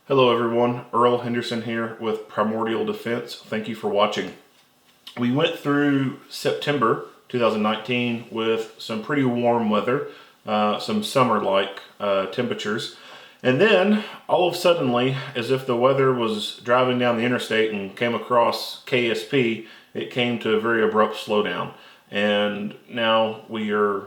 Hello everyone, Earl Henderson here with Primordial Defense. Thank you for watching. We went through September 2019 with some pretty warm weather, some summer-like temperatures. And then, all of a suddenly, as if the weather was driving down the interstate and came across KSP, it came to a very abrupt slowdown. And now we are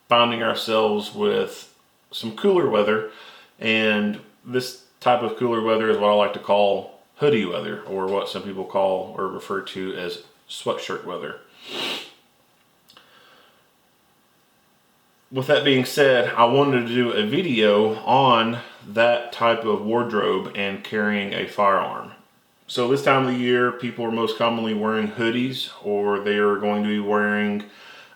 finding ourselves with some cooler weather, and this type of cooler weather is what I like to call hoodie weather, or what some people call or refer to as sweatshirt weather. With that being said, I wanted to do a video on that type of wardrobe and carrying a firearm. So this time of the year, people are most commonly wearing hoodies, or they are going to be wearing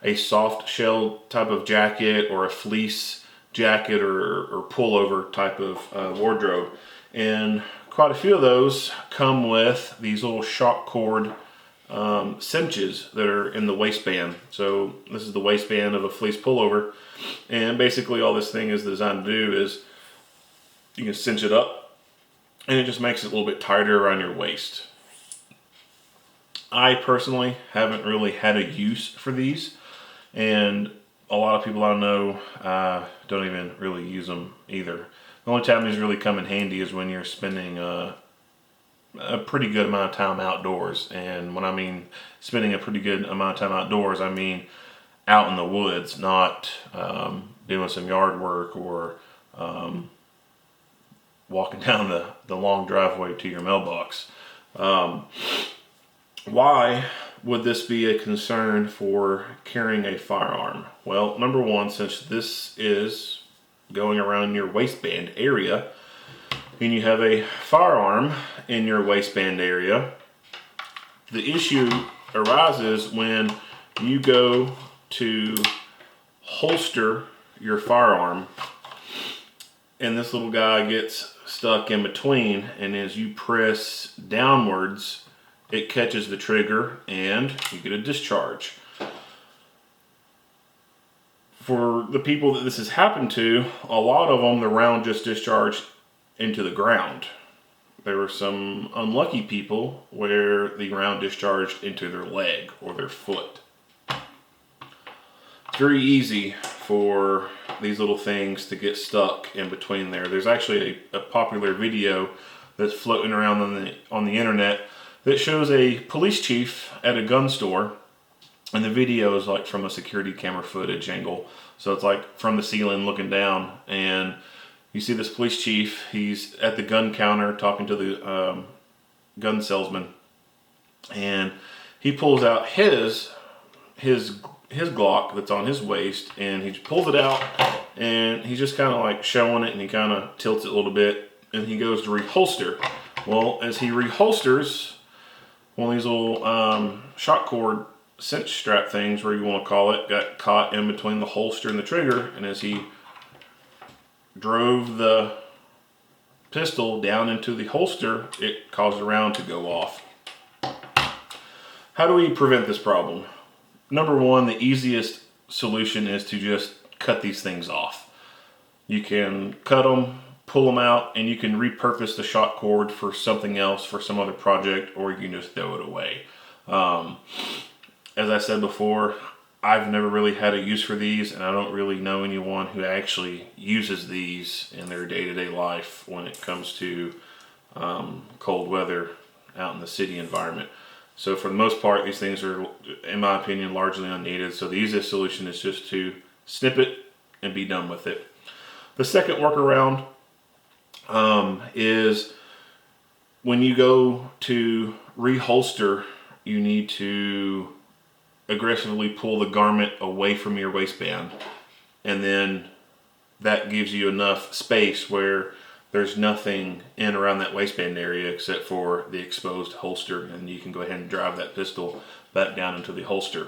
a soft shell type of jacket or a fleece jacket or pullover type of wardrobe. And quite a few of those come with these little shock cord cinches that are in the waistband. So this is the waistband of a fleece pullover, and basically all this thing is designed to do is you can cinch it up and it just makes it a little bit tighter around your waist. I personally haven't really had a use for these, and a lot of people I know don't even really use them either. The only time these really come in handy is when you're spending a pretty good amount of time outdoors. And when I mean spending a pretty good amount of time outdoors, I mean out in the woods, not doing some yard work or walking down the long driveway to your mailbox. Why would this be a concern for carrying a firearm? Well, number one, since this is going around your waistband area and you have a firearm in your waistband area, the issue arises when you go to holster your firearm and this little guy gets stuck in between, and as you press downwards, it catches the trigger and you get a discharge. For the people that this has happened to, a lot of them, the round just discharged into the ground. There were some unlucky people where the round discharged into their leg or their foot. It's very easy for these little things to get stuck in between there. There's actually a popular video that's floating around on the internet that shows a police chief at a gun store, and the video is like from a security camera footage angle. So it's like from the ceiling looking down, and you see this police chief, he's at the gun counter talking to the gun salesman, and he pulls out his Glock that's on his waist, and he pulls it out, and he's just kind of like showing it, and he kind of tilts it a little bit, and he goes to reholster. Well, as he reholsters, one of these little shock cord cinch strap things, where you want to call it, got caught in between the holster and the trigger, and as he drove the pistol down into the holster, it caused the round to go off. How do we prevent this problem? Number one, the easiest solution is to just cut these things off. You can cut them, pull them out, and you can repurpose the shock cord for something else, for some other project, or you can just throw it away. As I said before, I've never really had a use for these, and I don't really know anyone who actually uses these in their day-to-day life when it comes to cold weather out in the city environment. So for the most part, these things are, in my opinion, largely unneeded. So the easiest solution is just to snip it and be done with it. The second workaround is when you go to reholster, you need to aggressively pull the garment away from your waistband, and then that gives you enough space where there's nothing in around that waistband area except for the exposed holster, and you can go ahead and drive that pistol back down into the holster.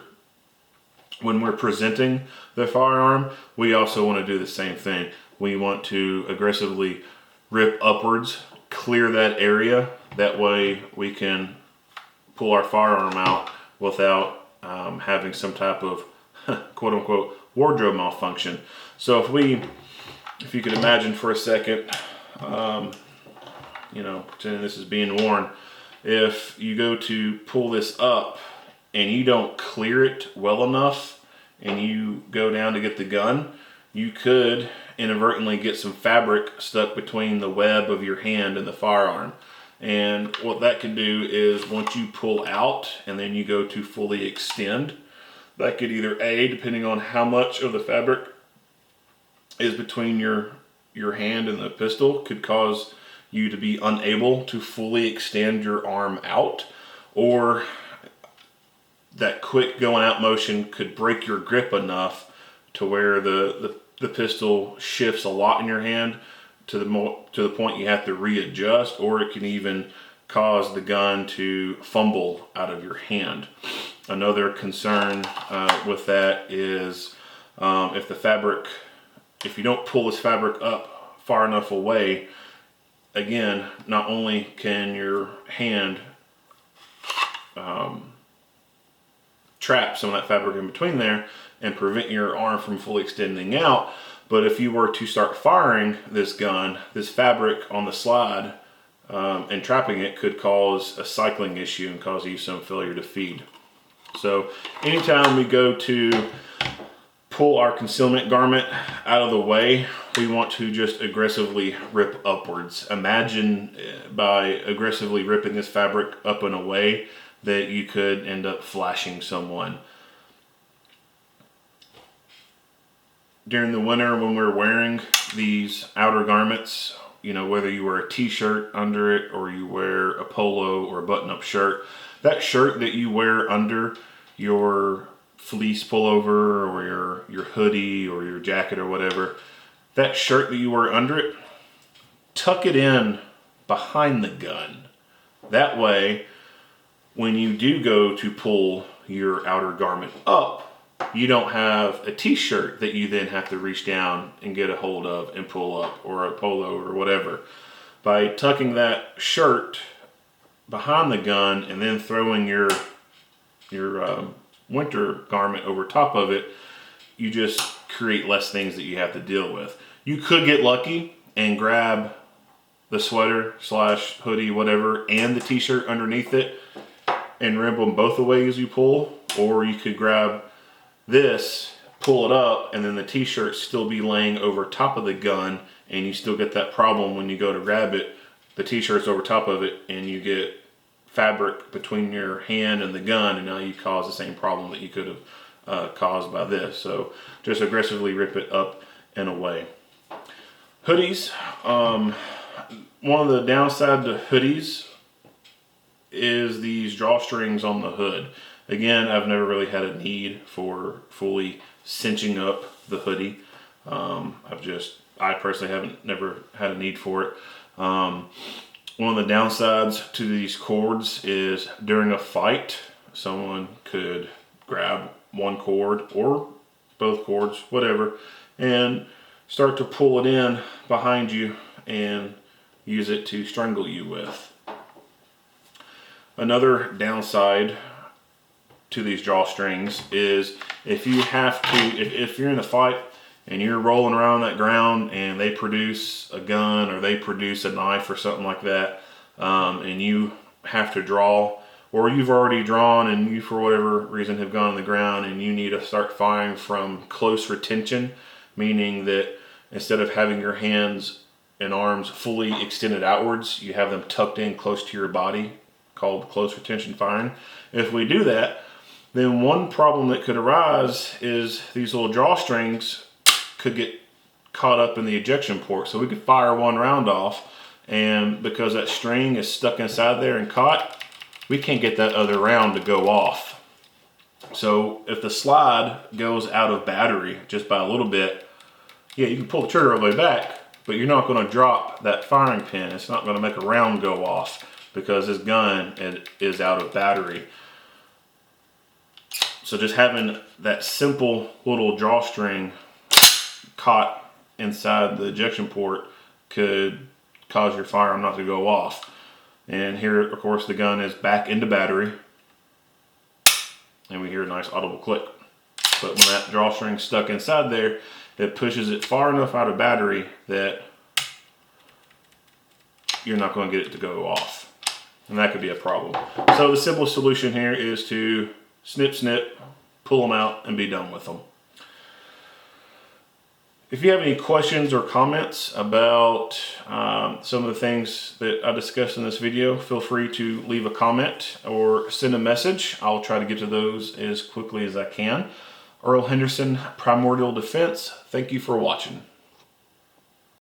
When we're presenting the firearm, we also want to do the same thing. We want to aggressively rip upwards, clear that area. That way we can pull our firearm out without having some type of quote-unquote wardrobe malfunction. So if you could imagine for a second you know, pretending this is being worn, if you go to pull this up and you don't clear it well enough and you go down to get the gun, you could inadvertently get some fabric stuck between the web of your hand and the firearm. And what that can do is once you pull out and then you go to fully extend, that could either A, depending on how much of the fabric is between your hand and the pistol, could cause you to be unable to fully extend your arm out, or that quick going out motion could break your grip enough to where the pistol shifts a lot in your hand to the point you have to readjust, or it can even cause the gun to fumble out of your hand. Another concern with that is if you don't pull this fabric up far enough away, again, not only can your hand trap some of that fabric in between there and prevent your arm from fully extending out, but if you were to start firing this gun, this fabric on the slide and trapping it could cause a cycling issue and cause you some failure to feed. So anytime we go to pull our concealment garment out of the way, we want to just aggressively rip upwards. Imagine by aggressively ripping this fabric up in a way that you could end up flashing someone. During the winter when we're wearing these outer garments, you know, whether you wear a t-shirt under it or you wear a polo or a button-up shirt, that shirt that you wear under your fleece pullover or your hoodie or your jacket or whatever, that shirt that you wear under it, tuck it in behind the gun. That way, when you do go to pull your outer garment up, you don't have a t-shirt that you then have to reach down and get a hold of and pull up, or a polo or whatever. By tucking that shirt behind the gun and then throwing your winter garment over top of it, you just create less things that you have to deal with. You could get lucky and grab the sweater / hoodie, whatever, and the t-shirt underneath it and rip them both away as you pull, or you could grab this, pull it up, and then the t-shirt still be laying over top of the gun, and you still get that problem when you go to grab it. The t-shirt's over top of it and you get fabric between your hand and the gun, and now you cause the same problem that you could have caused by this. So just aggressively rip it up and away. Hoodies, one of the downside to hoodies is these drawstrings on the hood. Again, I've never really had a need for fully cinching up the hoodie. I personally haven't never had a need for it. One of the downsides to these cords is during a fight, someone could grab one cord or both cords, whatever, and start to pull it in behind you and use it to strangle you with. Another downside to these drawstrings is if you're in a fight and you're rolling around that ground and they produce a gun or they produce a knife or something like that, and you have to draw, or you've already drawn and you for whatever reason have gone on the ground and you need to start firing from close retention, meaning that instead of having your hands and arms fully extended outwards, you have them tucked in close to your body, called close retention firing. If we do that, then one problem that could arise is these little drawstrings could get caught up in the ejection port. So we could fire one round off, and because that string is stuck inside there and caught, we can't get that other round to go off. So if the slide goes out of battery just by a little bit, yeah, you can pull the trigger all the way back, but you're not going to drop that firing pin. It's not going to make a round go off because this gun is out of battery. So just having that simple little drawstring caught inside the ejection port could cause your firearm not to go off. And here, of course, the gun is back into battery, and we hear a nice audible click. But when that drawstring's stuck inside there, it pushes it far enough out of battery that you're not going to get it to go off. And that could be a problem. So the simplest solution here is to snip, snip, pull them out, and be done with them. If you have any questions or comments about some of the things that I discussed in this video, feel free to leave a comment or send a message. I'll try to get to those as quickly as I can. Earl Henderson, Primordial Defense. Thank you for watching.